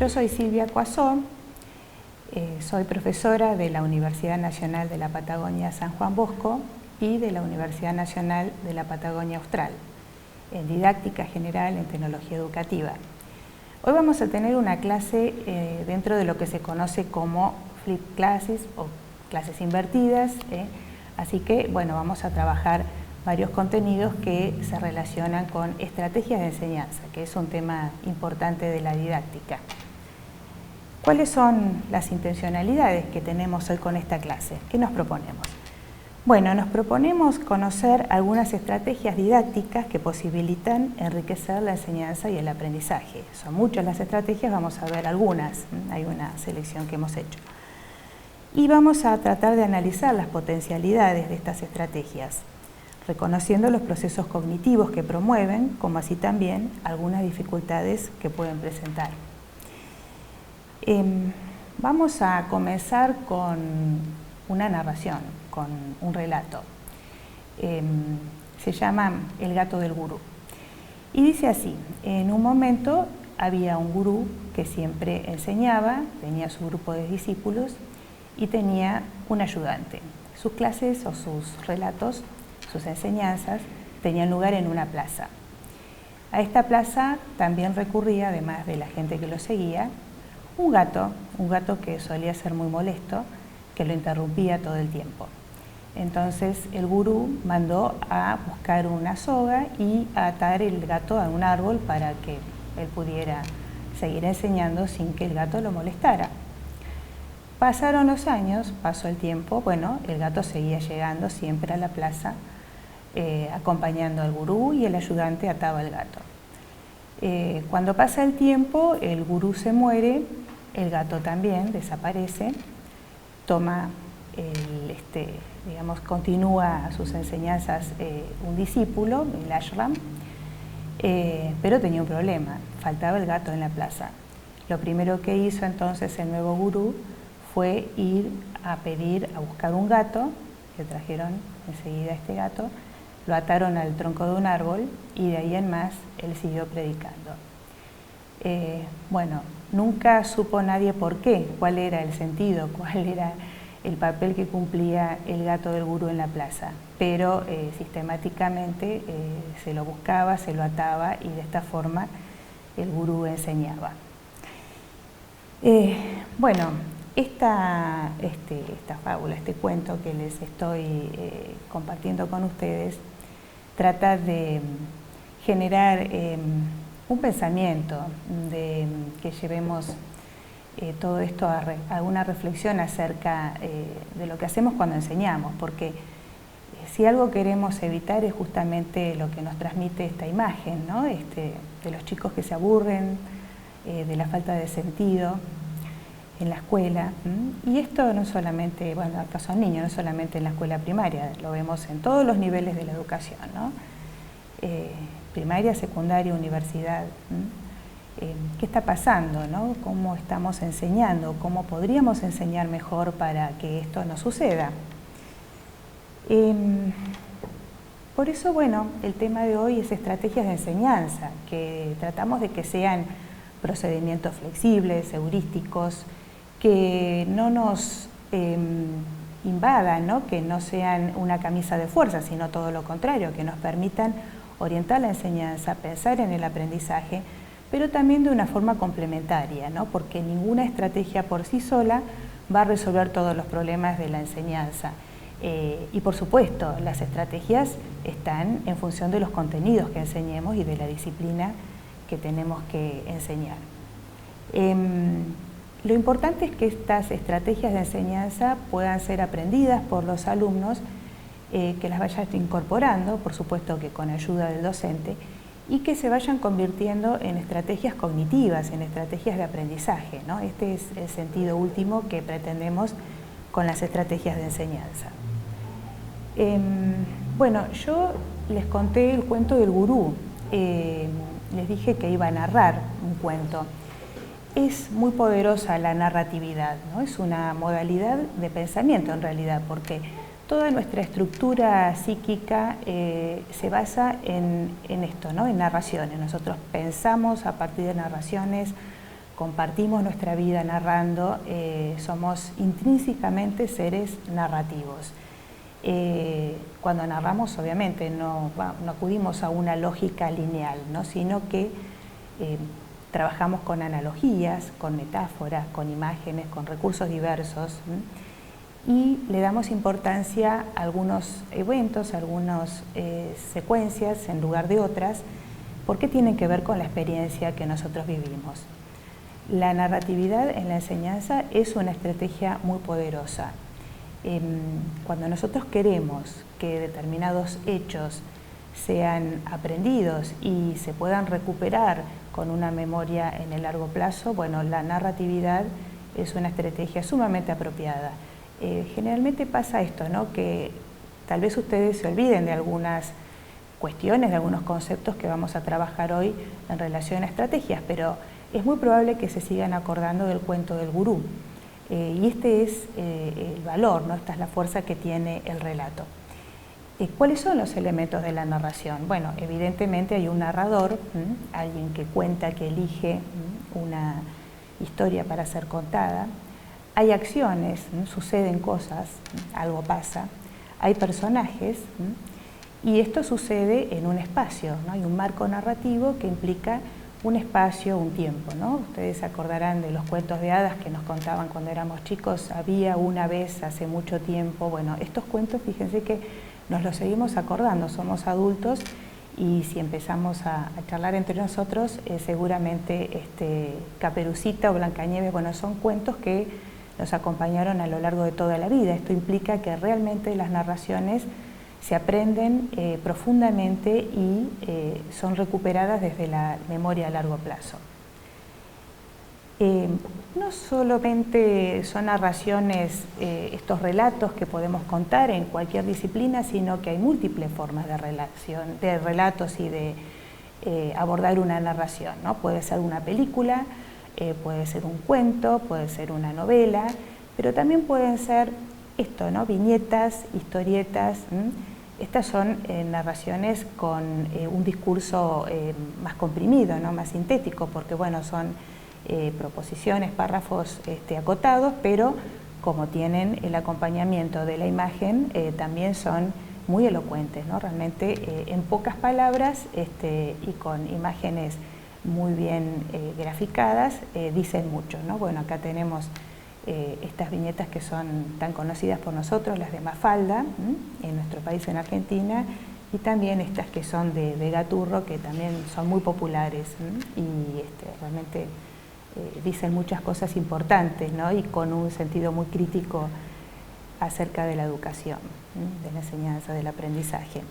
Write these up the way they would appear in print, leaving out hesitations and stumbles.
Yo soy Silvia Coazó, soy profesora de la Universidad Nacional de la Patagonia San Juan Bosco y de la Universidad Nacional de la Patagonia Austral, en didáctica general en tecnología educativa. Hoy vamos a tener una clase dentro de lo que se conoce como flip classes o clases invertidas, así que bueno, vamos a trabajar varios contenidos que se relacionan con estrategias de enseñanza, que es un tema importante de la didáctica. ¿Cuáles son las intencionalidades que tenemos hoy con esta clase? ¿Qué nos proponemos? Bueno, nos proponemos conocer algunas estrategias didácticas que posibilitan enriquecer la enseñanza y el aprendizaje. Son muchas las estrategias, vamos a ver algunas, hay una selección que hemos hecho. Y vamos a tratar de analizar las potencialidades de estas estrategias, reconociendo los procesos cognitivos que promueven, como así también algunas dificultades que pueden presentar. Vamos a comenzar con una narración, con un relato. Se llama El gato del gurú. Y dice así: en un momento había un gurú que siempre enseñaba, tenía su grupo de discípulos y tenía un ayudante. Sus clases o sus relatos, sus enseñanzas, tenían lugar en una plaza. A esta plaza también recurría, además de la gente que lo seguía, un gato que solía ser muy molesto, que lo interrumpía todo el tiempo. Entonces el gurú mandó a buscar una soga y a atar el gato a un árbol para que él pudiera seguir enseñando sin que el gato lo molestara. Pasaron los años, pasó el tiempo, bueno, el gato seguía llegando siempre a la plaza, acompañando al gurú, y el ayudante ataba al gato. Cuando pasa el tiempo, el gurú se muere, el gato también desaparece, toma, continúa sus enseñanzas un discípulo, el ashram, pero tenía un problema, faltaba el gato en la plaza. Lo primero que hizo entonces el nuevo gurú fue ir a buscar un gato, le trajeron enseguida este gato, lo ataron al tronco de un árbol y de ahí en más él siguió predicando. Bueno, nunca supo nadie por qué, cuál era el sentido, cuál era el papel que cumplía el gato del gurú en la plaza, pero sistemáticamente se lo buscaba, se lo ataba y de esta forma el gurú enseñaba. Bueno, esta fábula, este cuento que les estoy compartiendo con ustedes, trata de generar un pensamiento, de que llevemos todo esto a una reflexión acerca de lo que hacemos cuando enseñamos, porque si algo queremos evitar es justamente lo que nos transmite esta imagen, ¿no? De los chicos que se aburren, de la falta de sentido en la escuela. Y esto no solamente, bueno, acá son niños, no solamente en la escuela primaria, lo vemos en todos los niveles de la educación, ¿no? Primaria, secundaria, universidad. ¿Qué está pasando, ¿no? ¿Cómo estamos enseñando? ¿Cómo podríamos enseñar mejor para que esto no suceda? Por eso, bueno, el tema de hoy es estrategias de enseñanza, que tratamos de que sean procedimientos flexibles, heurísticos, que no nos invadan, ¿no? Que no sean una camisa de fuerza, sino todo lo contrario, que nos permitan orientar la enseñanza, pensar en el aprendizaje, pero también de una forma complementaria, ¿no? Porque ninguna estrategia por sí sola va a resolver todos los problemas de la enseñanza. Y por supuesto, las estrategias están en función de los contenidos que enseñemos y de la disciplina que tenemos que enseñar. Lo importante es que estas estrategias de enseñanza puedan ser aprendidas por los alumnos, que las vayan incorporando, por supuesto que con ayuda del docente, y que se vayan convirtiendo en estrategias cognitivas, en estrategias de aprendizaje, ¿no? Este es el sentido último que pretendemos con las estrategias de enseñanza. Bueno, yo les conté el cuento del gurú, les dije que iba a narrar un cuento. Es muy poderosa la narratividad, ¿no? Es una modalidad de pensamiento en realidad, porque toda nuestra estructura psíquica se basa en esto, ¿no? En narraciones. Nosotros pensamos a partir de narraciones, compartimos nuestra vida narrando, somos intrínsecamente seres narrativos. Cuando narramos, obviamente, no acudimos a una lógica lineal, ¿no? Sino que trabajamos con analogías, con metáforas, con imágenes, con recursos diversos, y le damos importancia a algunos eventos, a algunas secuencias en lugar de otras, porque tienen que ver con la experiencia que nosotros vivimos. La narratividad en la enseñanza es una estrategia muy poderosa. Cuando nosotros queremos que determinados hechos sean aprendidos y se puedan recuperar con una memoria en el largo plazo, bueno, la narratividad es una estrategia sumamente apropiada. Generalmente pasa esto, ¿no? Que tal vez ustedes se olviden de algunas cuestiones, de algunos conceptos que vamos a trabajar hoy en relación a estrategias, pero es muy probable que se sigan acordando del cuento del gurú. Y este es el valor, ¿no? Esta es la fuerza que tiene el relato. ¿Cuáles son los elementos de la narración? Bueno, evidentemente hay un narrador, alguien que cuenta, que elige una historia para ser contada. Hay acciones, suceden cosas, algo pasa. Hay personajes, y esto sucede en un espacio, ¿no? Hay un marco narrativo que implica un espacio, un tiempo, ¿no? Ustedes se acordarán de los cuentos de hadas que nos contaban cuando éramos chicos. Había una vez, hace mucho tiempo. Bueno, estos cuentos, fíjense que nos los seguimos acordando, somos adultos, y si empezamos a charlar entre nosotros, seguramente Caperucita o Blancanieves, bueno, son cuentos que nos acompañaron a lo largo de toda la vida. Esto implica que realmente las narraciones se aprenden profundamente y son recuperadas desde la memoria a largo plazo. No solamente son narraciones, estos relatos que podemos contar en cualquier disciplina, sino que hay múltiples formas de relatos y de abordar una narración, ¿no? Puede ser una película, puede ser un cuento, puede ser una novela, pero también pueden ser esto, ¿no? Viñetas, historietas. Estas son narraciones con un discurso más comprimido, ¿no? Más sintético, porque bueno, son proposiciones, párrafos acotados, pero como tienen el acompañamiento de la imagen, también son muy elocuentes, ¿no? Realmente en pocas palabras y con imágenes muy bien graficadas, dicen mucho, ¿no? Bueno, acá tenemos estas viñetas que son tan conocidas por nosotros, las de Mafalda, en nuestro país, en Argentina, y también estas que son de Gaturro, que también son muy populares, y realmente dicen muchas cosas importantes, ¿no? Y con un sentido muy crítico acerca de la educación, de la enseñanza, del aprendizaje.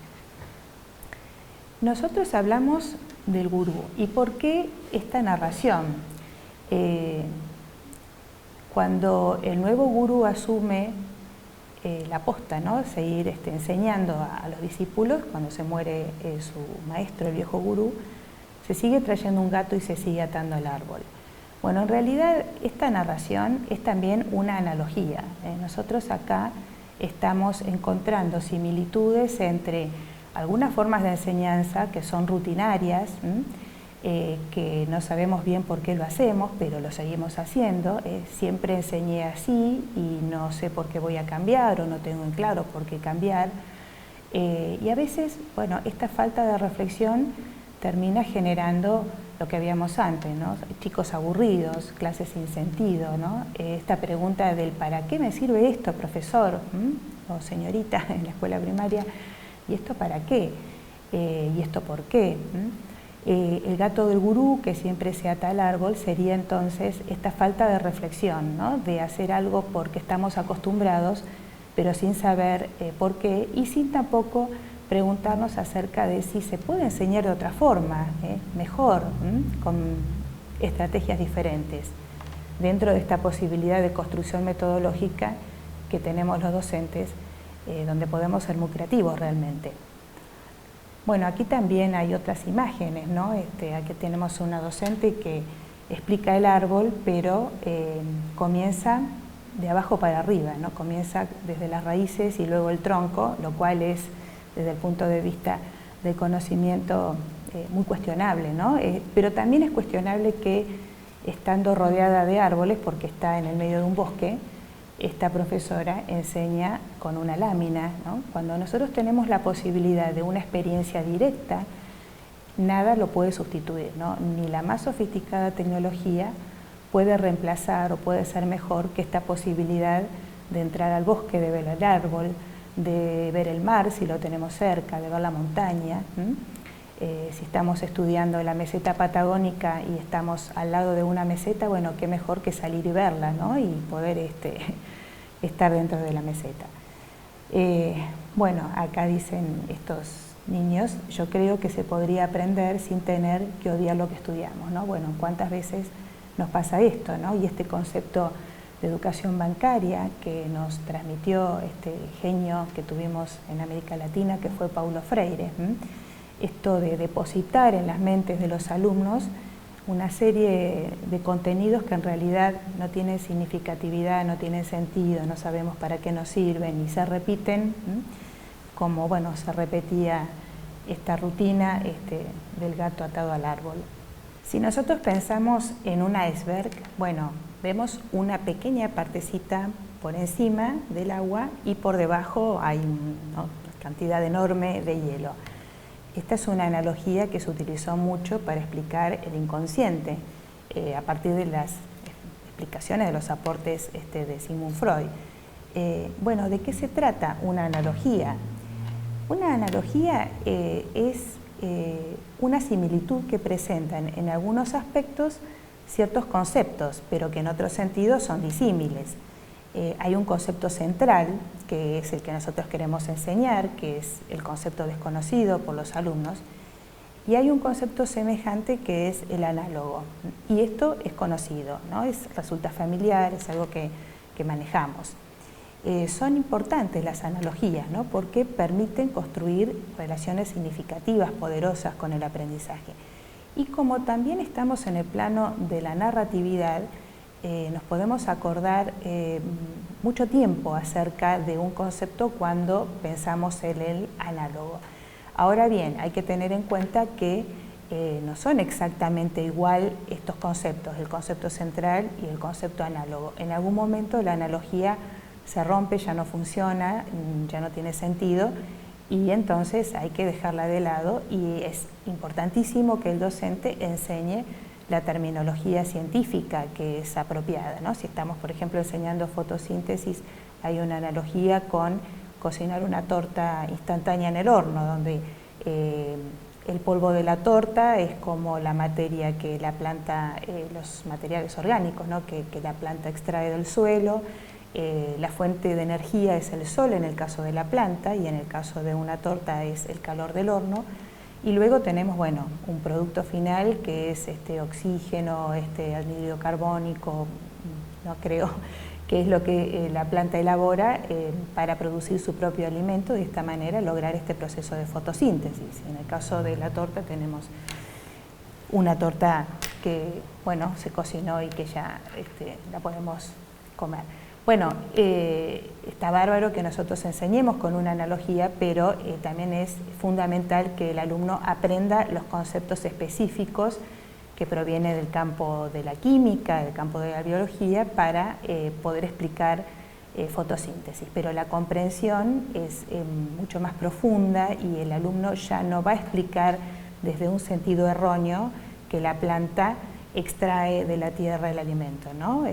Nosotros hablamos del gurú. ¿Y por qué esta narración? Cuando el nuevo gurú asume la posta, ¿no? Seguir enseñando a los discípulos, cuando se muere su maestro, el viejo gurú, se sigue trayendo un gato y se sigue atando al árbol. Bueno, en realidad esta narración es también una analogía. Nosotros acá estamos encontrando similitudes entre algunas formas de enseñanza que son rutinarias, que no sabemos bien por qué lo hacemos, pero lo seguimos haciendo. Siempre enseñé así y no sé por qué voy a cambiar, o no tengo en claro por qué cambiar. Y a veces, bueno, esta falta de reflexión termina generando lo que habíamos antes, ¿no? Chicos aburridos, clases sin sentido, ¿no? Esta pregunta del ¿para qué me sirve esto, profesor? O señorita en la escuela primaria, ¿y esto para qué? ¿Y esto por qué? El gato del gurú, que siempre se ata al árbol, sería entonces esta falta de reflexión, ¿no? De hacer algo porque estamos acostumbrados, pero sin saber por qué, y sin tampoco preguntarnos acerca de si se puede enseñar de otra forma, mejor, con estrategias diferentes, dentro de esta posibilidad de construcción metodológica que tenemos los docentes, donde podemos ser muy creativos realmente. Bueno, aquí también hay otras imágenes, ¿no? Aquí tenemos una docente que explica el árbol, pero comienza de abajo para arriba, ¿no? Comienza desde las raíces y luego el tronco, lo cual es, desde el punto de vista del conocimiento, muy cuestionable, ¿no? Pero también es cuestionable que estando rodeada de árboles, porque está en el medio de un bosque, esta profesora enseña con una lámina, ¿no? Cuando nosotros tenemos la posibilidad de una experiencia directa, nada lo puede sustituir, ¿no? Ni la más sofisticada tecnología puede reemplazar o puede ser mejor que esta posibilidad de entrar al bosque, de ver el árbol, de ver el mar si lo tenemos cerca, de ver la montaña. Si estamos estudiando la meseta patagónica y estamos al lado de una meseta, bueno, qué mejor que salir y verla, ¿no? Y poder estar dentro de la meseta. Bueno, acá dicen estos niños, yo creo que se podría aprender sin tener que odiar lo que estudiamos, ¿no? Bueno, ¿cuántas veces nos pasa esto, ¿no? Y este concepto de educación bancaria que nos transmitió este genio que tuvimos en América Latina, que fue Paulo Freire. Esto de depositar en las mentes de los alumnos una serie de contenidos que en realidad no tienen significatividad, no tienen sentido, no sabemos para qué nos sirven y se repiten, como bueno, se repetía esta rutina del gato atado al árbol. Si nosotros pensamos en un iceberg, bueno, vemos una pequeña partecita por encima del agua y por debajo hay una cantidad enorme de hielo. Esta es una analogía que se utilizó mucho para explicar el inconsciente, a partir de las explicaciones de los aportes de Sigmund Freud. Bueno, ¿de qué se trata una analogía? Una analogía es una similitud que presenta en algunos aspectos ciertos conceptos, pero que en otros sentidos son disímiles. Hay un concepto central, que es el que nosotros queremos enseñar, que es el concepto desconocido por los alumnos, y hay un concepto semejante que es el análogo. Y esto es conocido, ¿no? Resulta familiar, es algo que manejamos. Son importantes las analogías, ¿no? Porque permiten construir relaciones significativas, poderosas con el aprendizaje. Y como también estamos en el plano de la narratividad, nos podemos acordar mucho tiempo acerca de un concepto cuando pensamos en el análogo. Ahora bien, hay que tener en cuenta que no son exactamente igual estos conceptos, el concepto central y el concepto análogo. En algún momento la analogía se rompe, ya no funciona, ya no tiene sentido, y entonces hay que dejarla de lado, y es importantísimo que el docente enseñe la terminología científica que es apropiada, ¿no? Si estamos, por ejemplo, enseñando fotosíntesis, hay una analogía con cocinar una torta instantánea en el horno, donde el polvo de la torta es como la materia que la planta, los materiales orgánicos, ¿no? que la planta extrae del suelo. La fuente de energía es el sol en el caso de la planta, y en el caso de una torta es el calor del horno. Y luego tenemos, bueno, un producto final que es oxígeno, anhídrido carbónico, no creo, que es lo que la planta elabora para producir su propio alimento, de esta manera lograr este proceso de fotosíntesis. En el caso de la torta tenemos una torta que, bueno, se cocinó y que ya la podemos comer. Bueno, está bárbaro que nosotros enseñemos con una analogía, pero también es fundamental que el alumno aprenda los conceptos específicos que provienen del campo de la química, del campo de la biología, para poder explicar fotosíntesis. Pero la comprensión es mucho más profunda, y el alumno ya no va a explicar desde un sentido erróneo que la planta extrae de la tierra el alimento, ¿no?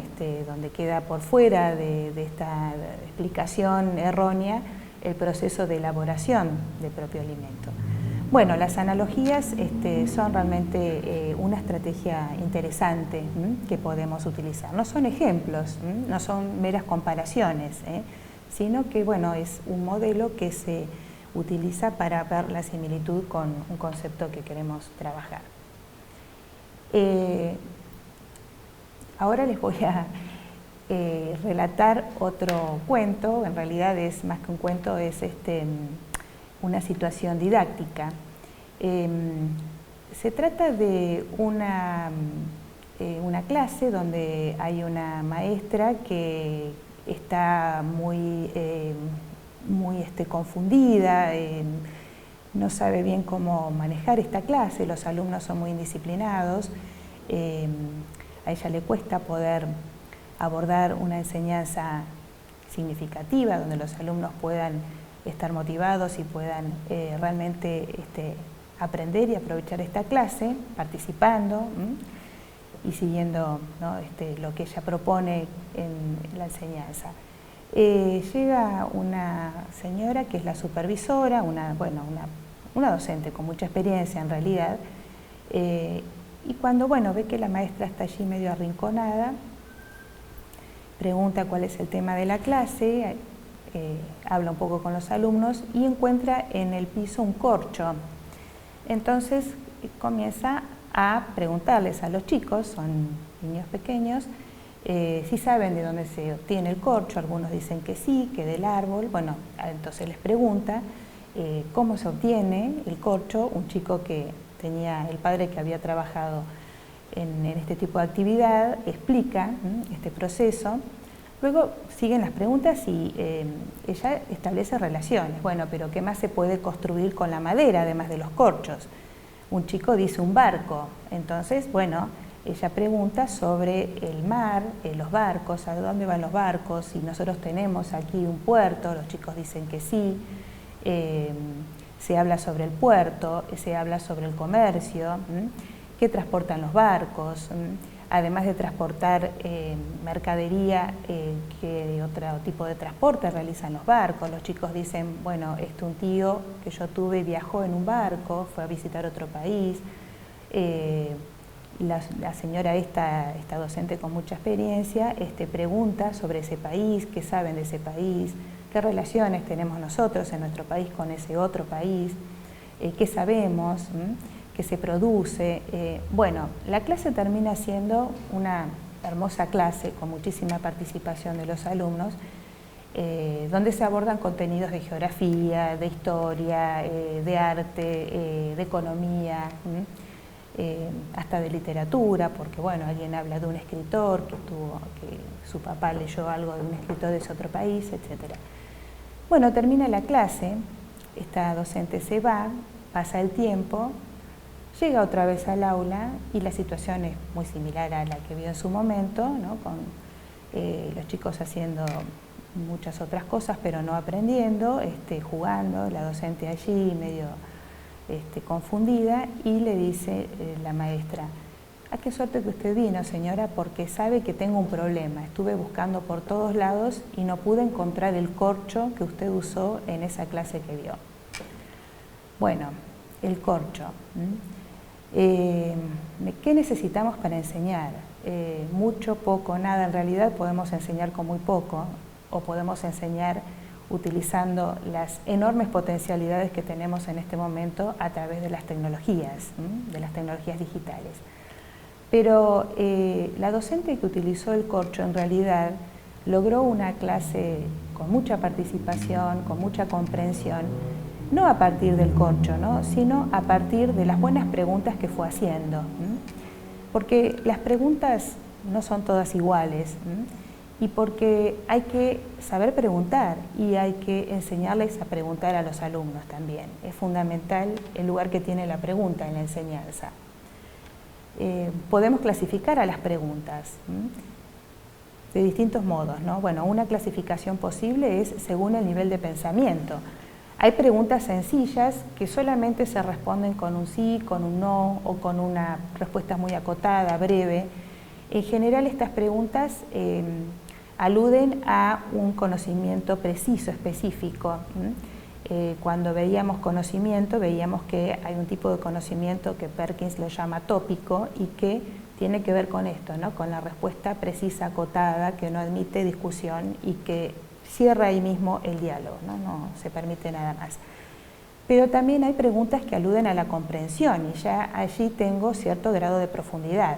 Donde queda por fuera de esta explicación errónea el proceso de elaboración del propio alimento. Bueno, las analogías son realmente una estrategia interesante que podemos utilizar. No son ejemplos, no son meras comparaciones, sino que, bueno, es un modelo que se utiliza para ver la similitud con un concepto que queremos trabajar. Ahora les voy a relatar otro cuento. En realidad es más que un cuento, es una situación didáctica. Se trata de una clase donde hay una maestra que está muy confundida, no sabe bien cómo manejar esta clase, los alumnos son muy indisciplinados. a ella le cuesta poder abordar una enseñanza significativa, donde los alumnos puedan estar motivados y puedan realmente aprender y aprovechar esta clase, participando y siguiendo, ¿no?, lo que ella propone en la enseñanza. Llega una señora que es la supervisora, una docente con mucha experiencia en realidad, y cuando ve que la maestra está allí medio arrinconada, pregunta cuál es el tema de la clase, habla un poco con los alumnos y encuentra en el piso un corcho. Entonces comienza a preguntarles a los chicos, son niños pequeños, si saben de dónde se obtiene el corcho. Algunos dicen que sí, que del árbol. Bueno, entonces les pregunta cómo se obtiene el corcho. Un chico que tenía el padre que había trabajado en este tipo de actividad explica este proceso. Luego siguen las preguntas y ella establece relaciones. Bueno, pero ¿qué más se puede construir con la madera además de los corchos? Un chico dice un barco. Entonces, ella pregunta sobre el mar, los barcos, a dónde van los barcos, si nosotros tenemos aquí un puerto. Los chicos dicen que sí. Se habla sobre el puerto, se habla sobre el comercio, qué transportan los barcos, además de transportar mercadería, qué otro tipo de transporte realizan los barcos. Los chicos dicen, un tío que yo tuve viajó en un barco, fue a visitar otro país. La señora esta docente con mucha experiencia pregunta sobre ese país, qué saben de ese país, qué relaciones tenemos nosotros en nuestro país con ese otro país, qué sabemos, qué se produce. La clase termina siendo una hermosa clase con muchísima participación de los alumnos, donde se abordan contenidos de geografía, de historia, de arte, de economía, hasta de literatura, porque alguien habla de un escritor que su papá leyó algo de un escritor de ese otro país, etc. Termina la clase, esta docente se va, pasa el tiempo, llega otra vez al aula y la situación es muy similar a la que vio en su momento, ¿no?, con los chicos haciendo muchas otras cosas pero no aprendiendo, jugando, la docente allí medio confundida, y le dice la maestra: «Ah, qué suerte que usted vino, señora, porque sabe que tengo un problema. Estuve buscando por todos lados y no pude encontrar el corcho que usted usó en esa clase que vio». El corcho. ¿Qué necesitamos para enseñar? Mucho, poco, nada. En realidad podemos enseñar con muy poco, o podemos enseñar utilizando las enormes potencialidades que tenemos en este momento a través de las tecnologías digitales. Pero la docente que utilizó el corcho en realidad logró una clase con mucha participación, con mucha comprensión, no a partir del corcho, ¿no?, sino a partir de las buenas preguntas que fue haciendo. Porque las preguntas no son todas iguales, y porque hay que saber preguntar y hay que enseñarles a preguntar a los alumnos también. Es fundamental el lugar que tiene la pregunta en la enseñanza. Podemos clasificar a las preguntas de distintos modos, ¿no? Una clasificación posible es según el nivel de pensamiento. Hay preguntas sencillas que solamente se responden con un sí, con un no, o con una respuesta muy acotada, breve. En general, estas preguntas aluden a un conocimiento preciso, específico. Cuando veíamos conocimiento, veíamos que hay un tipo de conocimiento que Perkins lo llama tópico y que tiene que ver con esto, ¿no?, con la respuesta precisa, acotada, que no admite discusión y que cierra ahí mismo el diálogo, no se permite nada más. Pero también hay preguntas que aluden a la comprensión, y ya allí tengo cierto grado de profundidad.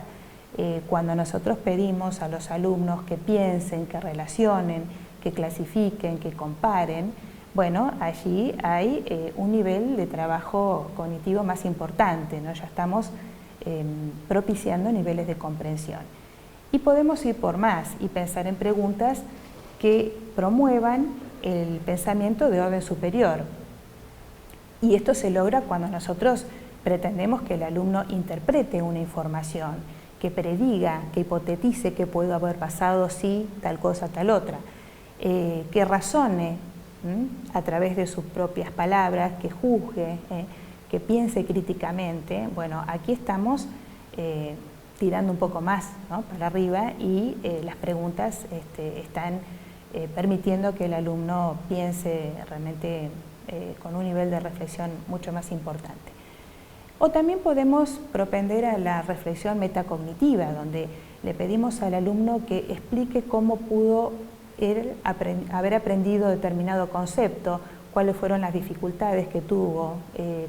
Cuando nosotros pedimos a los alumnos que piensen, que relacionen, que clasifiquen, que comparen, allí hay un nivel de trabajo cognitivo más importante, ¿no? Ya estamos propiciando niveles de comprensión. Y podemos ir por más y pensar en preguntas que promuevan el pensamiento de orden superior. Y esto se logra cuando nosotros pretendemos que el alumno interprete una información, que prediga, que hipotetice qué puede haber pasado si tal cosa, tal otra, que razone a través de sus propias palabras, que juzgue, que piense críticamente. Bueno, aquí estamos tirando un poco más, ¿no?, para arriba, y las preguntas están permitiendo que el alumno piense realmente con un nivel de reflexión mucho más importante. O también podemos propender a la reflexión metacognitiva, donde le pedimos al alumno que explique cómo pudo él haber aprendido determinado concepto, cuáles fueron las dificultades que tuvo,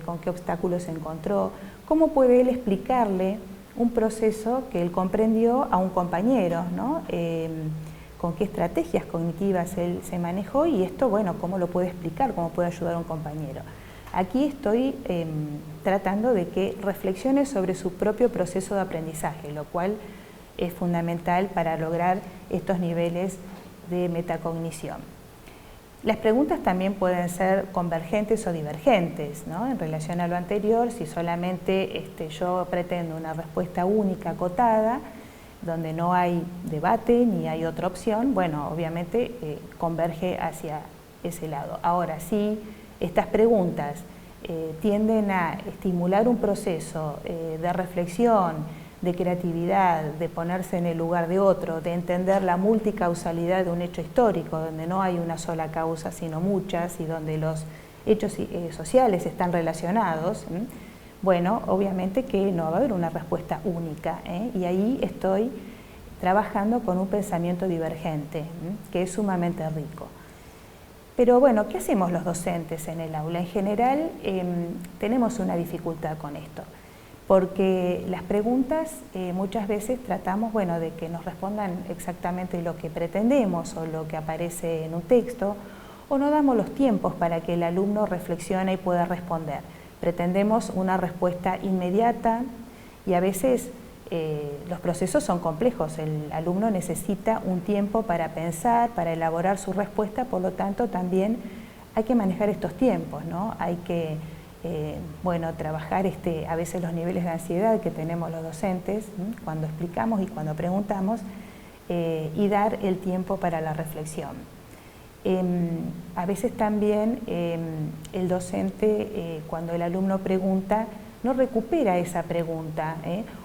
con qué obstáculos se encontró, cómo puede él explicarle un proceso que él comprendió a un compañero, ¿no? Con qué estrategias cognitivas él se manejó, y esto, bueno, cómo lo puede explicar, cómo puede ayudar a un compañero. Aquí estoy tratando de que reflexione sobre su propio proceso de aprendizaje, lo cual es fundamental para lograr estos niveles de metacognición. Las preguntas también pueden ser convergentes o divergentes, ¿no? En relación a lo anterior, si solamente yo pretendo una respuesta única, acotada, donde no hay debate ni hay otra opción, bueno, obviamente converge hacia ese lado. Ahora, si estas preguntas tienden a estimular un proceso de reflexión, de creatividad, de ponerse en el lugar de otro, de entender la multicausalidad de un hecho histórico, donde no hay una sola causa, sino muchas, y donde los hechos sociales están relacionados, bueno, obviamente que no va a haber una respuesta única, y ahí estoy trabajando con un pensamiento divergente, que es sumamente rico. Pero bueno, ¿qué hacemos los docentes en el aula? En general tenemos una dificultad con esto, porque las preguntas muchas veces tratamos, bueno, de que nos respondan exactamente lo que pretendemos o lo que aparece en un texto, o no damos los tiempos para que el alumno reflexione y pueda responder. Pretendemos una respuesta inmediata y a veces los procesos son complejos. El alumno necesita un tiempo para pensar, para elaborar su respuesta, por lo tanto también hay que manejar estos tiempos, ¿no? Hay que bueno, trabajar a veces los niveles de ansiedad que tenemos los docentes cuando explicamos y cuando preguntamos, y dar el tiempo para la reflexión. A veces también el docente, cuando el alumno pregunta, no recupera esa pregunta,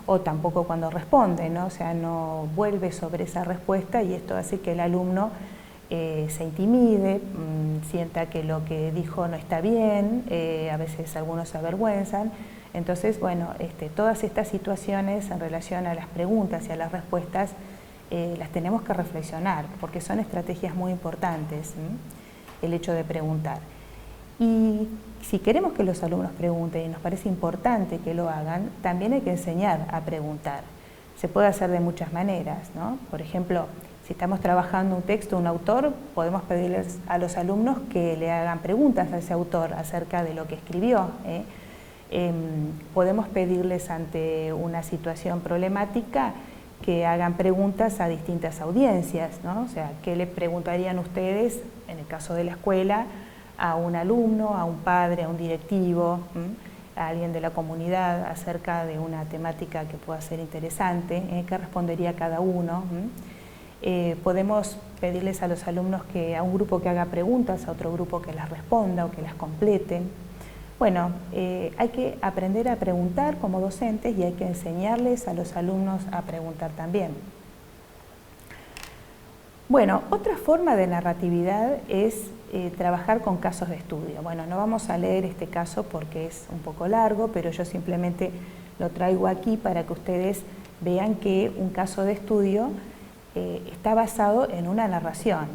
o tampoco cuando responde, ¿no? O sea, no vuelve sobre esa respuesta, y esto hace que el alumno se intimide, sienta que lo que dijo no está bien, a veces algunos se avergüenzan. Entonces, bueno, todas estas situaciones en relación a las preguntas y a las respuestas las tenemos que reflexionar, porque son estrategias muy importantes, el hecho de preguntar. Y si queremos que los alumnos pregunten, y nos parece importante que lo hagan, también hay que enseñar a preguntar. Se puede hacer de muchas maneras, ¿no? Por ejemplo, si estamos trabajando un texto, un autor, podemos pedirles a los alumnos que le hagan preguntas a ese autor acerca de lo que escribió. Podemos pedirles ante una situación problemática que hagan preguntas a distintas audiencias, ¿no? O sea, ¿qué le preguntarían ustedes, en el caso de la escuela, a un alumno, a un padre, a un directivo, a alguien de la comunidad acerca de una temática que pueda ser interesante? ¿Qué respondería cada uno? Podemos pedirles a los alumnos a un grupo que haga preguntas, a otro grupo que las responda o que las complete. Bueno, hay que aprender a preguntar como docentes, y hay que enseñarles a los alumnos a preguntar también. Bueno, otra forma de narratividad es trabajar con casos de estudio. Bueno, no vamos a leer este caso porque es un poco largo, pero yo simplemente lo traigo aquí para que ustedes vean que un caso de estudio está basado en una narración.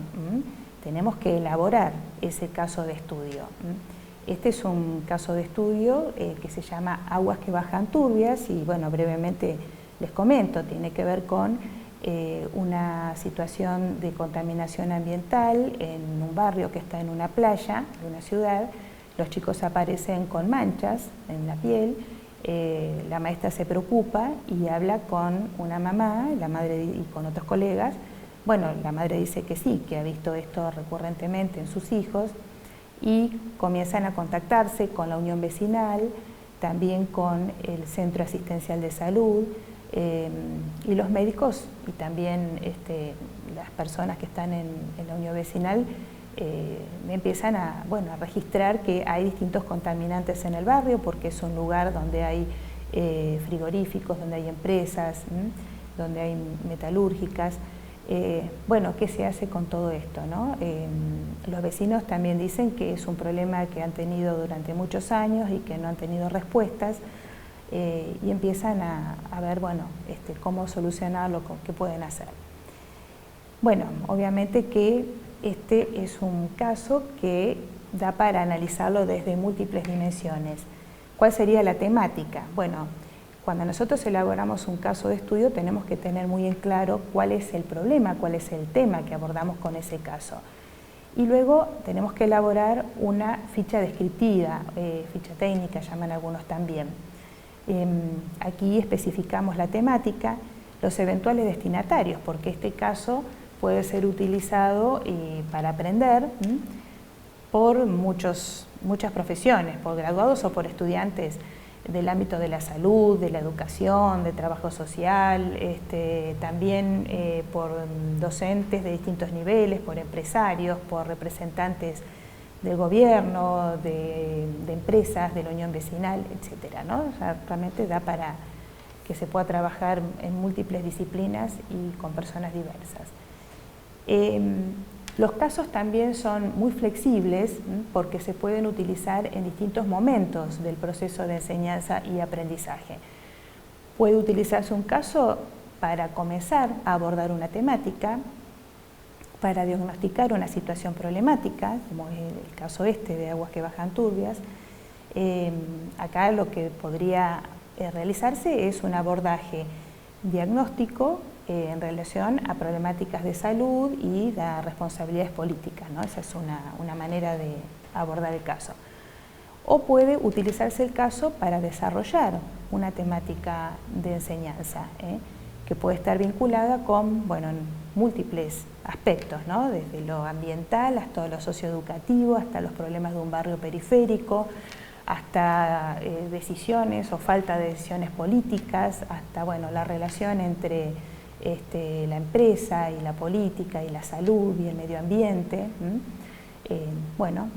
Tenemos que elaborar ese caso de estudio. Este es un caso de estudio que se llama Aguas que bajan turbias, y bueno, brevemente les comento, tiene que ver con una situación de contaminación ambiental en un barrio que está en una playa de una ciudad. Los chicos aparecen con manchas en la piel, la maestra se preocupa y habla con una mamá, la madre y con otros colegas. Bueno, la madre dice que sí, que ha visto esto recurrentemente en sus hijos, y comienzan a contactarse con la unión vecinal, también con el centro asistencial de salud, y los médicos y también las personas que están en la unión vecinal empiezan a registrar que hay distintos contaminantes en el barrio, porque es un lugar donde hay frigoríficos, donde hay empresas, donde hay metalúrgicas. ¿Qué se hace con todo esto, ¿no? Los vecinos también dicen que es un problema que han tenido durante muchos años y que no han tenido respuestas, y empiezan a ver cómo solucionarlo, qué pueden hacer. Bueno, obviamente que este es un caso que da para analizarlo desde múltiples dimensiones. ¿Cuál sería la temática? Bueno, cuando nosotros elaboramos un caso de estudio tenemos que tener muy en claro cuál es el problema, cuál es el tema que abordamos con ese caso. Y luego tenemos que elaborar una ficha descriptiva, ficha técnica llaman algunos también. Aquí especificamos la temática, los eventuales destinatarios, porque este caso puede ser utilizado para aprender por muchas profesiones, por graduados o por estudiantes del ámbito de la salud, de la educación, de trabajo social, también por docentes de distintos niveles, por empresarios, por representantes del gobierno, de empresas, de la unión vecinal, etcétera, ¿no? O sea, realmente da para que se pueda trabajar en múltiples disciplinas y con personas diversas. Los casos también son muy flexibles porque se pueden utilizar en distintos momentos del proceso de enseñanza y aprendizaje. Puede utilizarse un caso para comenzar a abordar una temática, para diagnosticar una situación problemática, como es el caso de aguas que bajan turbias. Acá lo que podría realizarse es un abordaje diagnóstico en relación a problemáticas de salud y de responsabilidades políticas, ¿no? Esa es una manera de abordar el caso. O puede utilizarse el caso para desarrollar una temática de enseñanza, que puede estar vinculada con múltiples aspectos, ¿no? Desde lo ambiental hasta lo socioeducativo, hasta los problemas de un barrio periférico, hasta decisiones o falta de decisiones políticas, hasta la relación entre la empresa y la política y la salud y el medio ambiente.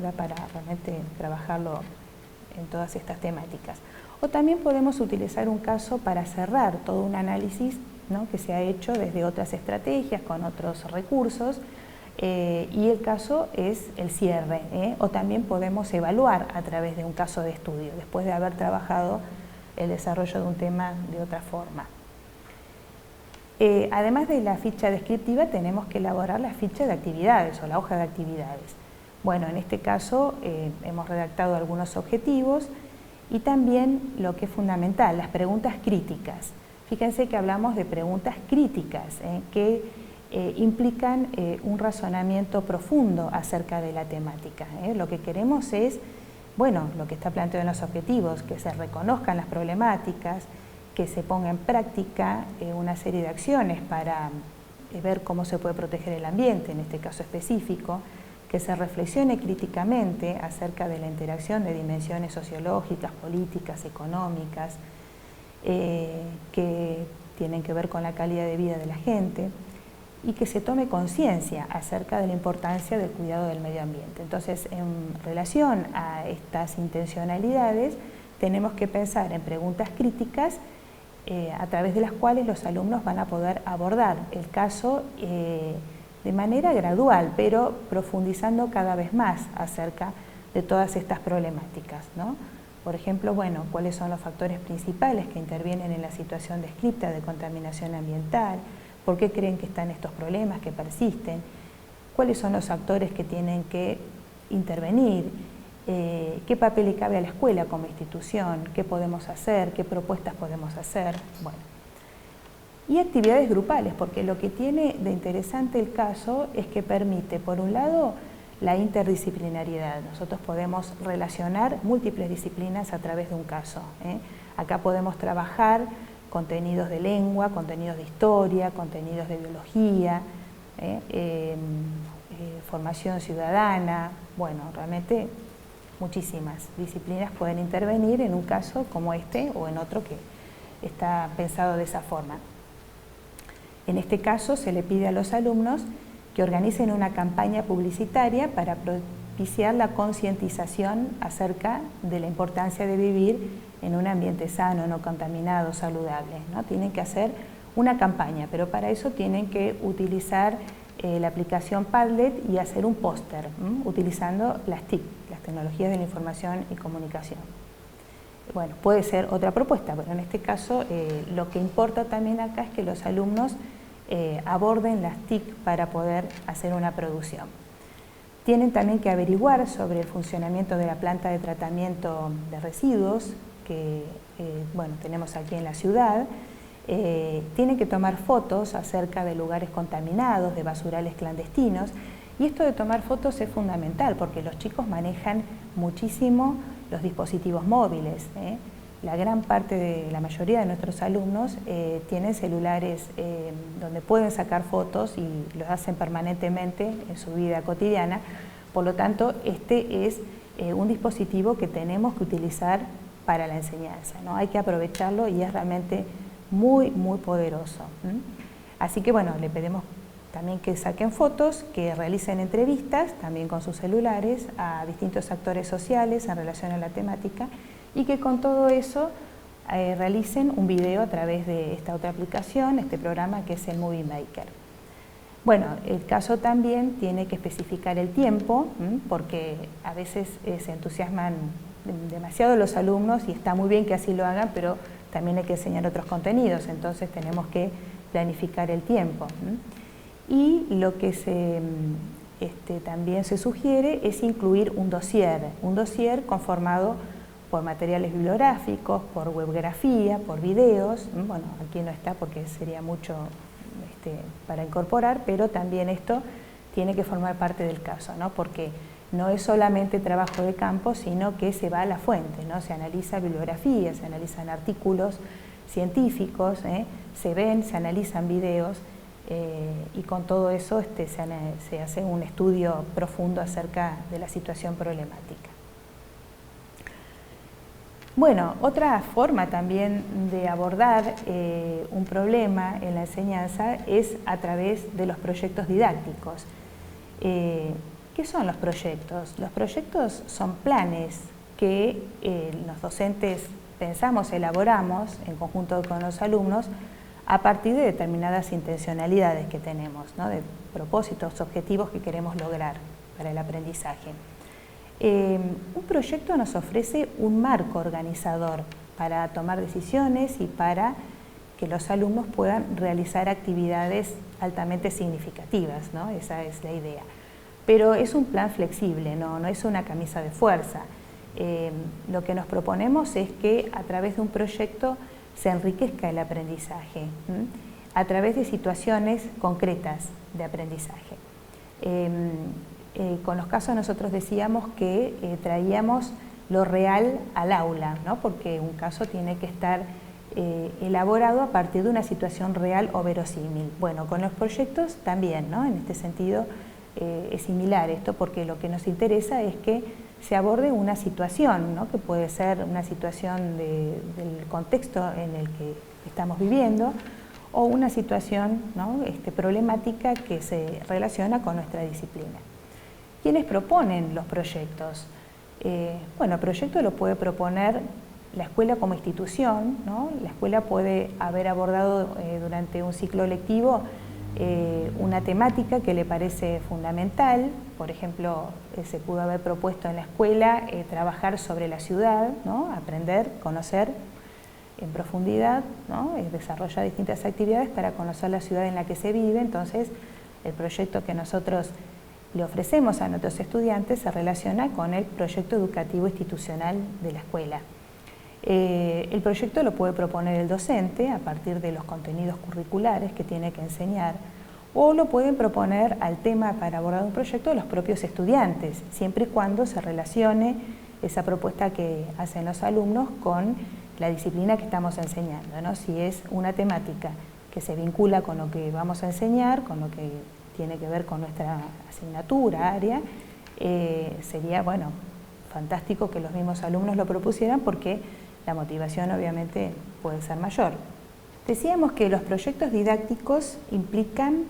Da para realmente trabajarlo en todas estas temáticas. O también podemos utilizar un caso para cerrar todo un análisis, ¿no?, que se ha hecho desde otras estrategias, con otros recursos, y el caso es el cierre, o también podemos evaluar a través de un caso de estudio, después de haber trabajado el desarrollo de un tema de otra forma. Además de la ficha descriptiva, tenemos que elaborar la ficha de actividades o la hoja de actividades. Bueno, en este caso hemos redactado algunos objetivos y también lo que es fundamental, las preguntas críticas. Fíjense que hablamos de preguntas críticas que implican un razonamiento profundo acerca de la temática. Lo que queremos es, lo que está planteado en los objetivos, que se reconozcan las problemáticas, que se ponga en práctica una serie de acciones para ver cómo se puede proteger el ambiente, en este caso específico, que se reflexione críticamente acerca de la interacción de dimensiones sociológicas, políticas, económicas, que tienen que ver con la calidad de vida de la gente, y que se tome conciencia acerca de la importancia del cuidado del medio ambiente. Entonces, en relación a estas intencionalidades, tenemos que pensar en preguntas críticas a través de las cuales los alumnos van a poder abordar el caso de manera gradual, pero profundizando cada vez más acerca de todas estas problemáticas, ¿no? Por ejemplo, cuáles son los factores principales que intervienen en la situación descrita de contaminación ambiental, por qué creen que están estos problemas que persisten, cuáles son los actores que tienen que intervenir, qué papel le cabe a la escuela como institución, qué podemos hacer, qué propuestas podemos hacer. Y actividades grupales, porque lo que tiene de interesante el caso es que permite, por un lado, la interdisciplinariedad. Nosotros podemos relacionar múltiples disciplinas a través de un caso. Acá podemos trabajar contenidos de lengua, contenidos de historia, contenidos de biología, formación ciudadana, realmente muchísimas disciplinas pueden intervenir en un caso como este o en otro está pensado de esa forma. En este caso se le pide a los alumnos que organicen una campaña publicitaria para propiciar la concientización acerca de la importancia de vivir en un ambiente sano, no contaminado, saludable, ¿no? Tienen que hacer una campaña, pero para eso tienen que utilizar la aplicación Padlet y hacer un póster, utilizando las TIC, las tecnologías de la información y comunicación. Bueno, puede ser otra propuesta, pero en este caso lo que importa también acá es que los alumnos aborden las TIC para poder hacer una producción. Tienen también que averiguar sobre el funcionamiento de la planta de tratamiento de residuos que bueno, tenemos aquí en la ciudad. Tienen que tomar fotos acerca de lugares contaminados, de basurales clandestinos, y esto de tomar fotos es fundamental porque los chicos manejan muchísimo los dispositivos móviles. La mayoría de nuestros alumnos tienen celulares donde pueden sacar fotos y los hacen permanentemente en su vida cotidiana, por lo tanto este es un dispositivo que tenemos que utilizar para la enseñanza, ¿no? Hay que aprovecharlo y es realmente muy poderoso. Así que bueno, le pedimos también que saquen fotos, que realicen entrevistas, también con sus celulares, a distintos actores sociales en relación a la temática y que con todo eso realicen un video a través de esta otra aplicación, este programa que es el Movie Maker. Bueno, el caso también tiene que especificar el tiempo, porque a veces se entusiasman demasiado los alumnos y está muy bien que así lo hagan, pero también hay que enseñar otros contenidos, entonces tenemos que planificar el tiempo. Y lo que también se sugiere es incluir un dossier conformado por materiales bibliográficos, por webgrafía, por videos. Bueno, aquí no está porque sería mucho para incorporar, pero también esto tiene que formar parte del caso, ¿no? Porque no es solamente trabajo de campo, sino que se va a la fuente, ¿no? Se analiza bibliografía, se analizan artículos científicos, se analizan videos y con todo eso se hace un estudio profundo acerca de la situación problemática. Bueno, otra forma también de abordar un problema en la enseñanza es a través de los proyectos didácticos. ¿Qué son los proyectos? Los proyectos son planes que los docentes pensamos, elaboramos en conjunto con los alumnos a partir de determinadas intencionalidades que tenemos, ¿no? De propósitos, objetivos que queremos lograr para el aprendizaje. Un proyecto nos ofrece un marco organizador para tomar decisiones y para que los alumnos puedan realizar actividades altamente significativas, ¿no? Esa es la idea. Pero es un plan flexible, no es una camisa de fuerza. Lo que nos proponemos es que a través de un proyecto se enriquezca el aprendizaje, a través de situaciones concretas de aprendizaje. Con los casos nosotros decíamos que traíamos lo real al aula, ¿no? Porque un caso tiene que estar elaborado a partir de una situación real o verosímil. Bueno, con los proyectos también, ¿no? En este sentido es similar esto, porque lo que nos interesa es que se aborde una situación, ¿no? Que puede ser una situación del contexto en el que estamos viviendo o una situación, ¿no? Problemática que se relaciona con nuestra disciplina. ¿Quiénes proponen los proyectos? Bueno, el proyecto lo puede proponer la escuela como institución, ¿no? La escuela puede haber abordado durante un ciclo lectivo una temática que le parece fundamental. Por ejemplo, se pudo haber propuesto en la escuela trabajar sobre la ciudad, ¿no? Aprender, conocer en profundidad, ¿no? Desarrollar distintas actividades para conocer la ciudad en la que se vive. Entonces, el proyecto que nosotros le ofrecemos a nuestros estudiantes se relaciona con el proyecto educativo institucional de la escuela. El proyecto lo puede proponer el docente a partir de los contenidos curriculares que tiene que enseñar, o lo pueden proponer al tema para abordar un proyecto los propios estudiantes, siempre y cuando se relacione esa propuesta que hacen los alumnos con la disciplina que estamos enseñando, ¿no? Si es una temática que se vincula con lo que vamos a enseñar, con lo que tiene que ver con nuestra asignatura, área, sería, bueno, fantástico que los mismos alumnos lo propusieran, porque la motivación obviamente puede ser mayor. Decíamos que los proyectos didácticos implican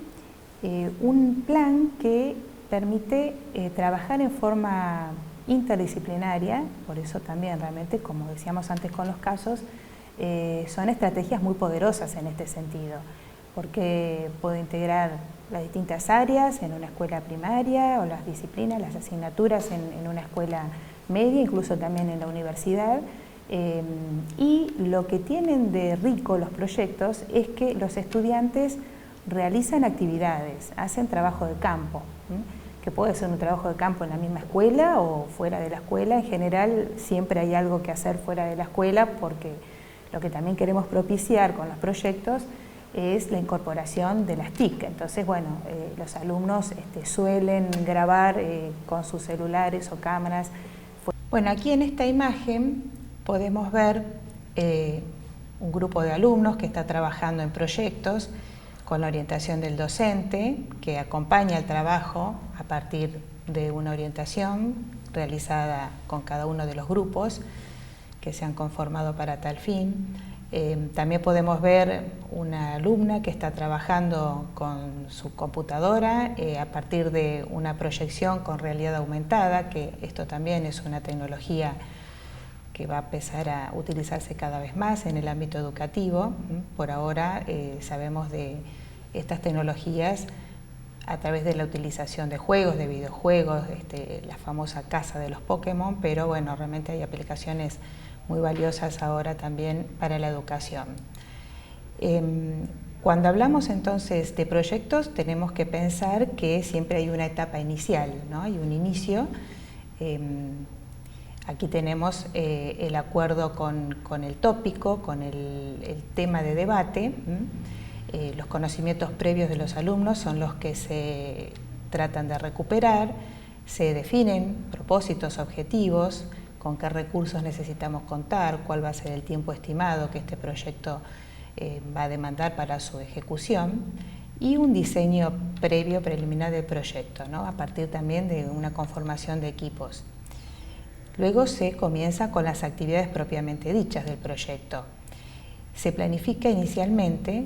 un plan que permite trabajar en forma interdisciplinaria, por eso también realmente, como decíamos antes con los casos, son estrategias muy poderosas en este sentido, porque puedo integrar las distintas áreas en una escuela primaria o las disciplinas, las asignaturas en una escuela media, incluso también en la universidad. Y lo que tienen de rico los proyectos es que los estudiantes realizan actividades, hacen trabajo de campo, que puede ser un trabajo de campo en la misma escuela o fuera de la escuela. En general siempre hay algo que hacer fuera de la escuela, porque lo que también queremos propiciar con los proyectos es la incorporación de las TIC. Entonces, bueno, los alumnos suelen grabar con sus celulares o cámaras. Bueno, aquí en esta imagen podemos ver un grupo de alumnos que está trabajando en proyectos con la orientación del docente, que acompaña el trabajo a partir de una orientación realizada con cada uno de los grupos que se han conformado para tal fin. También podemos ver una alumna que está trabajando con su computadora a partir de una proyección con realidad aumentada, que esto también es una tecnología que va a empezar a utilizarse cada vez más en el ámbito educativo. Por ahora sabemos de estas tecnologías a través de la utilización de juegos, de videojuegos, la famosa casa de los Pokémon, pero bueno, realmente hay aplicaciones muy valiosas ahora también para la educación. Cuando hablamos entonces de proyectos, tenemos que pensar que siempre hay una etapa inicial, ¿no? Hay un inicio. Aquí tenemos el acuerdo con el tópico, con el tema de debate. Los conocimientos previos de los alumnos son los que se tratan de recuperar, se definen propósitos, objetivos, con qué recursos necesitamos contar, cuál va a ser el tiempo estimado que este proyecto va a demandar para su ejecución, y un diseño previo, preliminar del proyecto, ¿no? A partir también de una conformación de equipos. Luego se comienza con las actividades propiamente dichas del proyecto. Se planifica inicialmente,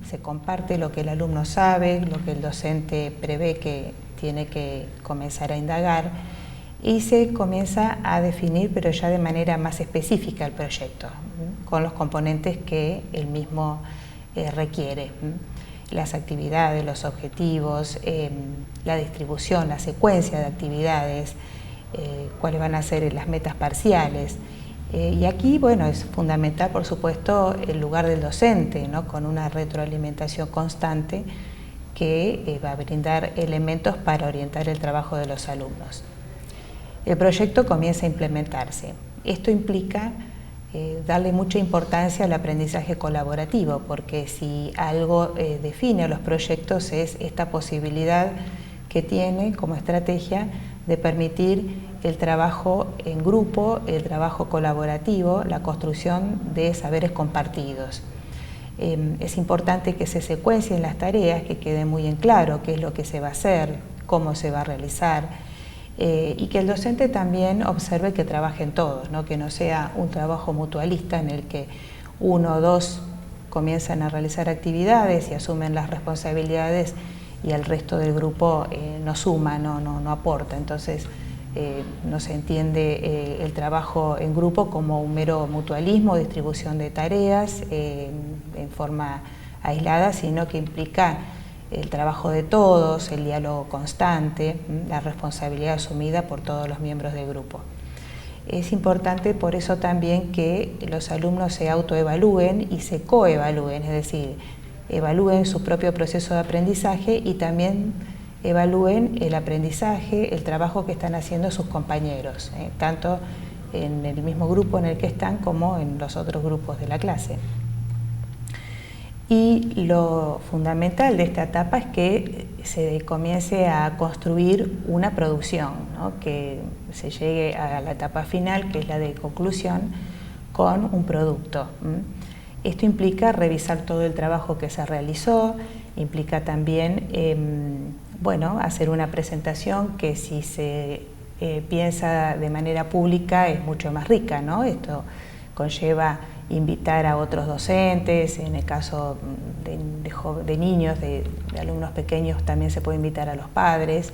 se comparte lo que el alumno sabe, lo que el docente prevé que tiene que comenzar a indagar, y se comienza a definir, pero ya de manera más específica, el proyecto, con los componentes que el mismo requiere. Las actividades, los objetivos, la distribución, la secuencia de actividades, cuáles van a ser las metas parciales. Y aquí, bueno, es fundamental, por supuesto, el lugar del docente, ¿no? Con una retroalimentación constante que va a brindar elementos para orientar el trabajo de los alumnos. El proyecto comienza a implementarse. Esto implica darle mucha importancia al aprendizaje colaborativo, porque si algo define a los proyectos es esta posibilidad que tiene como estrategia de permitir el trabajo en grupo, el trabajo colaborativo, la construcción de saberes compartidos. Es importante que se secuencien las tareas, que quede muy en claro qué es lo que se va a hacer, cómo se va a realizar, y que el docente también observe que trabajen todos, ¿no? Que no sea un trabajo mutualista en el que uno o dos comienzan a realizar actividades y asumen las responsabilidades y el resto del grupo no suma, no aporta. Entonces no se entiende el trabajo en grupo como un mero mutualismo, distribución de tareas en forma aislada, sino que implica el trabajo de todos, el diálogo constante, la responsabilidad asumida por todos los miembros del grupo. Es importante por eso también que los alumnos se autoevalúen y se coevalúen, es decir, evalúen su propio proceso de aprendizaje y también evalúen el aprendizaje, el trabajo que están haciendo sus compañeros, tanto en el mismo grupo en el que están como en los otros grupos de la clase. Y lo fundamental de esta etapa es que se comience a construir una producción, ¿no? Que se llegue a la etapa final, que es la de conclusión, con un producto. Esto implica revisar todo el trabajo que se realizó, implica también bueno, hacer una presentación que, si se piensa de manera pública, es mucho más rica, ¿no? Esto conlleva invitar a otros docentes, en el caso de niños, de alumnos pequeños también se puede invitar a los padres,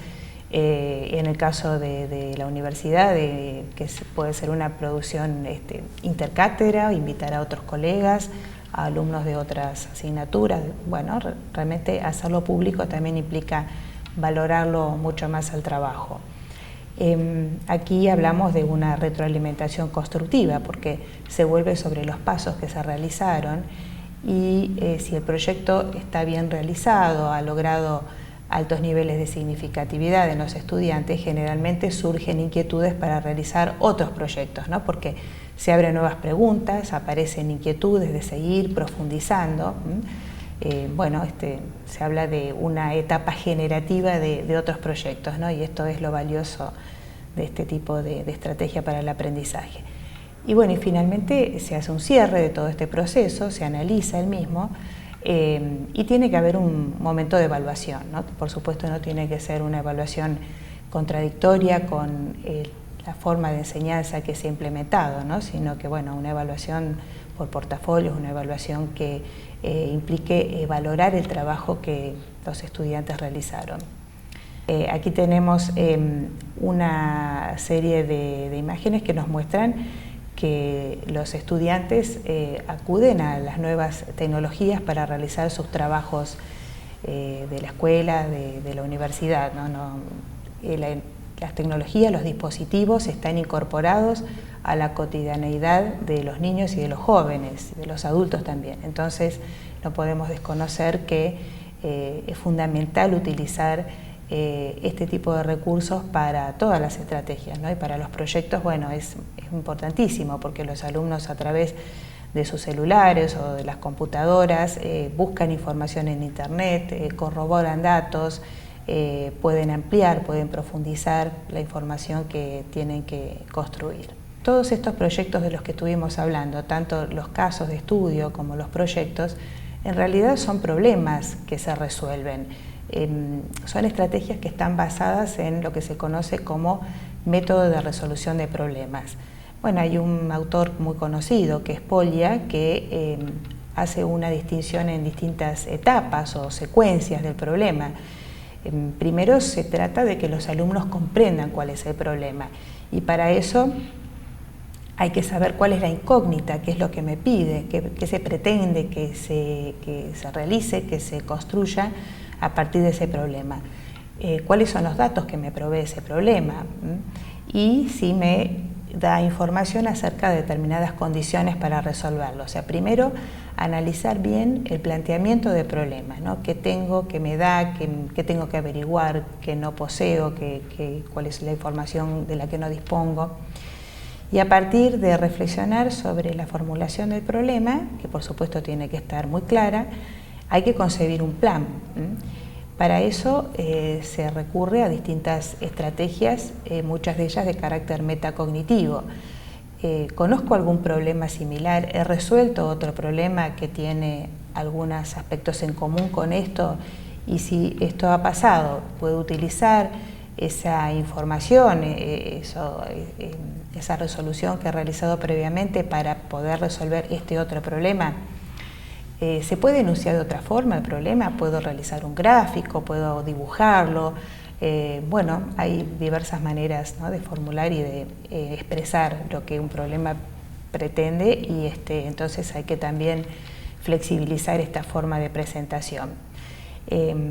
en el caso de la universidad, que puede ser una producción intercátedra, invitar a otros colegas, a alumnos de otras asignaturas. Bueno, realmente hacerlo público también implica valorarlo mucho más al trabajo. Aquí hablamos de una retroalimentación constructiva porque se vuelve sobre los pasos que se realizaron y si el proyecto está bien realizado, ha logrado altos niveles de significatividad en los estudiantes, generalmente surgen inquietudes para realizar otros proyectos, ¿no? Porque se abren nuevas preguntas, aparecen inquietudes de seguir profundizando. Bueno, se habla de una etapa generativa de otros proyectos, ¿no? Y esto es lo valioso de este tipo de estrategia para el aprendizaje. Y bueno, y finalmente se hace un cierre de todo este proceso, se analiza el mismo y tiene que haber un momento de evaluación, ¿no? Por supuesto no tiene que ser una evaluación contradictoria con la forma de enseñanza que se ha implementado, ¿no? Sino que bueno, una evaluación por portafolios, una evaluación que implique valorar el trabajo que los estudiantes realizaron. Aquí tenemos una serie de imágenes que nos muestran que los estudiantes acuden a las nuevas tecnologías para realizar sus trabajos de la escuela, de la universidad, ¿no? Las tecnologías, los dispositivos están incorporados a la cotidianeidad de los niños y de los jóvenes, de los adultos también. Entonces no podemos desconocer que es fundamental utilizar este tipo de recursos para todas las estrategias, ¿no? Y para los proyectos, bueno, es importantísimo porque los alumnos a través de sus celulares o de las computadoras buscan información en internet, corroboran datos, pueden ampliar, pueden profundizar la información que tienen que construir. Todos estos proyectos de los que estuvimos hablando, tanto los casos de estudio como los proyectos, en realidad son problemas que se resuelven. Son estrategias que están basadas en lo que se conoce como método de resolución de problemas. Bueno, hay un autor muy conocido que es Polya, que hace una distinción en distintas etapas o secuencias del problema. Primero se trata de que los alumnos comprendan cuál es el problema y para eso hay que saber cuál es la incógnita, qué es lo que me pide, qué se pretende que se realice, que se construya a partir de ese problema. Cuáles son los datos que me provee ese problema y si me da información acerca de determinadas condiciones para resolverlo. O sea, primero analizar bien el planteamiento del problema, ¿no? ¿Qué tengo, qué me da, qué tengo que averiguar, qué no poseo, cuál es la información de la que no dispongo? Y a partir de reflexionar sobre la formulación del problema, que por supuesto tiene que estar muy clara, hay que concebir un plan. Para eso se recurre a distintas estrategias, muchas de ellas de carácter metacognitivo. ¿Conozco algún problema similar? ¿He resuelto otro problema que tiene algunos aspectos en común con esto? Y si esto ha pasado, ¿puedo utilizar esa información, esa resolución que he realizado previamente para poder resolver este otro problema? ¿Se puede enunciar de otra forma el problema? ¿Puedo realizar un gráfico? ¿Puedo dibujarlo? Bueno, hay diversas maneras, ¿no?, de formular y de expresar lo que un problema pretende y entonces hay que también flexibilizar esta forma de presentación.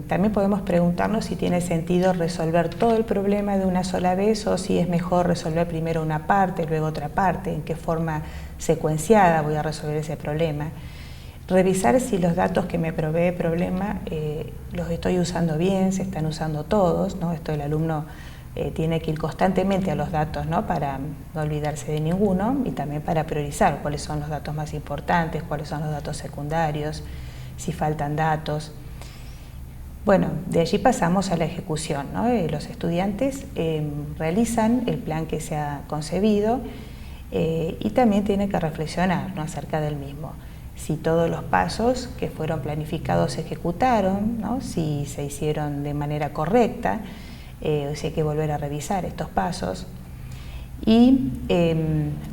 También podemos preguntarnos si tiene sentido resolver todo el problema de una sola vez o si es mejor resolver primero una parte, luego otra parte, en qué forma secuenciada voy a resolver ese problema. Revisar si los datos que me provee el problema los estoy usando bien, se están usando todos, ¿no? Esto el alumno tiene que ir constantemente a los datos, ¿no?, para no olvidarse de ninguno y también para priorizar cuáles son los datos más importantes, cuáles son los datos secundarios, si faltan datos. Bueno, de allí pasamos a la ejecución, ¿no? Los estudiantes realizan el plan que se ha concebido y también tienen que reflexionar, ¿no?, acerca del mismo. Si todos los pasos que fueron planificados se ejecutaron, ¿no?, si se hicieron de manera correcta, si hay que volver a revisar estos pasos. Y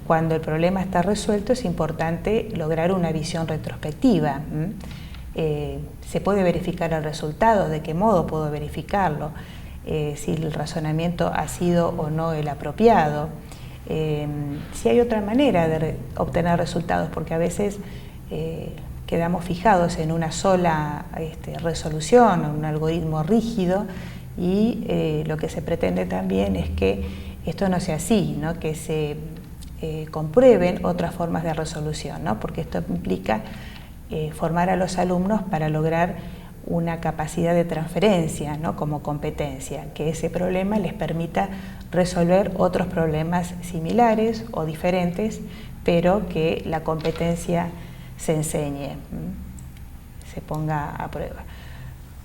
cuando el problema está resuelto es importante lograr una visión retrospectiva. Se puede verificar el resultado, de qué modo puedo verificarlo, si el razonamiento ha sido o no el apropiado, si hay otra manera de obtener resultados, porque a veces quedamos fijados en una sola resolución, un algoritmo rígido, y lo que se pretende también es que esto no sea así, ¿no? Que se comprueben otras formas de resolución, ¿no? Porque esto implica formar a los alumnos para lograr una capacidad de transferencia, ¿no? Como competencia, que ese problema les permita resolver otros problemas similares o diferentes, pero que la competencia se enseñe, se ponga a prueba.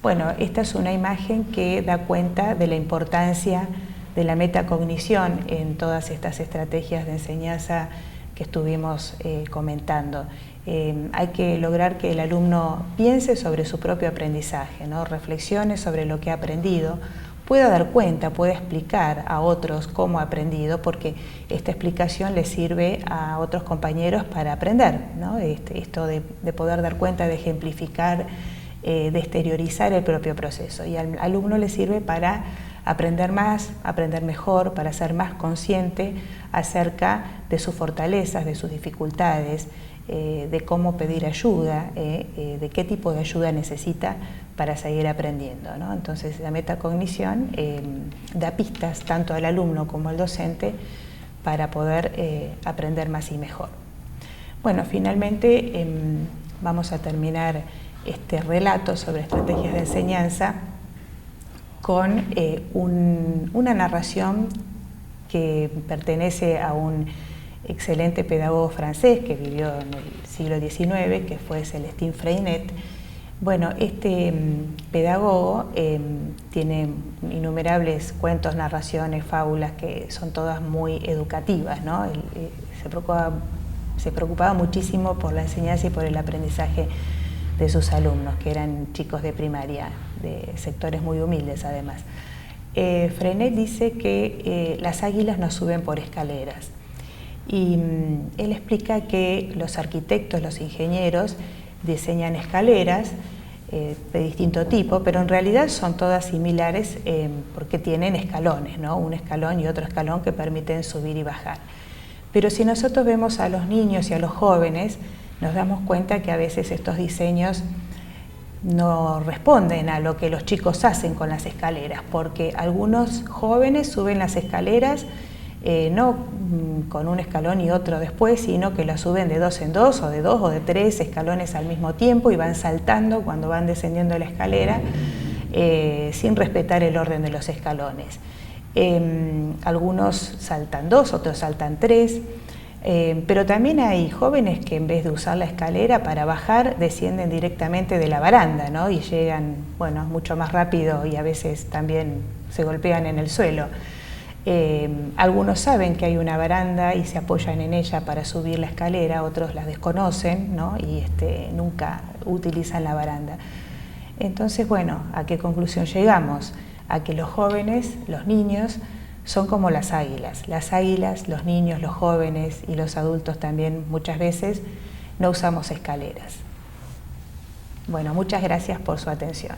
Bueno, esta es una imagen que da cuenta de la importancia de la metacognición en todas estas estrategias de enseñanza que estuvimos comentando. Hay que lograr que el alumno piense sobre su propio aprendizaje, ¿no? Reflexione sobre lo que ha aprendido, pueda dar cuenta, pueda explicar a otros cómo ha aprendido, porque esta explicación le sirve a otros compañeros para aprender, ¿no? Esto de poder dar cuenta, de ejemplificar, de exteriorizar el propio proceso. Y al alumno le sirve para aprender más, aprender mejor, para ser más consciente acerca de sus fortalezas, de sus dificultades, de cómo pedir ayuda, de qué tipo de ayuda necesita para seguir aprendiendo, ¿no? Entonces la metacognición da pistas tanto al alumno como al docente para poder aprender más y mejor. Bueno, finalmente vamos a terminar este relato sobre estrategias de enseñanza con una narración que pertenece a un excelente pedagogo francés que vivió en el siglo XIX, que fue Célestin Freinet. Bueno, este pedagogo tiene innumerables cuentos, narraciones, fábulas que son todas muy educativas, ¿no? Él, se preocupaba muchísimo por la enseñanza y por el aprendizaje de sus alumnos, que eran chicos de primaria, de sectores muy humildes además. Freinet dice que las águilas no suben por escaleras. Y él explica que los arquitectos, los ingenieros, diseñan escaleras de distinto tipo, pero en realidad son todas similares porque tienen escalones, ¿no? Un escalón y otro escalón que permiten subir y bajar. Pero si nosotros vemos a los niños y a los jóvenes, nos damos cuenta que a veces estos diseños no responden a lo que los chicos hacen con las escaleras, porque algunos jóvenes suben las escaleras no con un escalón y otro después, sino que las suben de dos en dos o de tres escalones al mismo tiempo y van saltando cuando van descendiendo la escalera sin respetar el orden de los escalones. Algunos saltan dos, otros saltan tres, pero también hay jóvenes que en vez de usar la escalera para bajar descienden directamente de la baranda, ¿no? Y llegan, bueno, mucho más rápido y a veces también se golpean en el suelo. Algunos saben que hay una baranda y se apoyan en ella para subir la escalera, otros la desconocen, ¿no? Y nunca utilizan la baranda. Entonces, bueno, ¿a qué conclusión llegamos? A que los jóvenes, los niños, son como las águilas. Las águilas, los niños, los jóvenes y los adultos también muchas veces no usamos escaleras. Bueno, muchas gracias por su atención.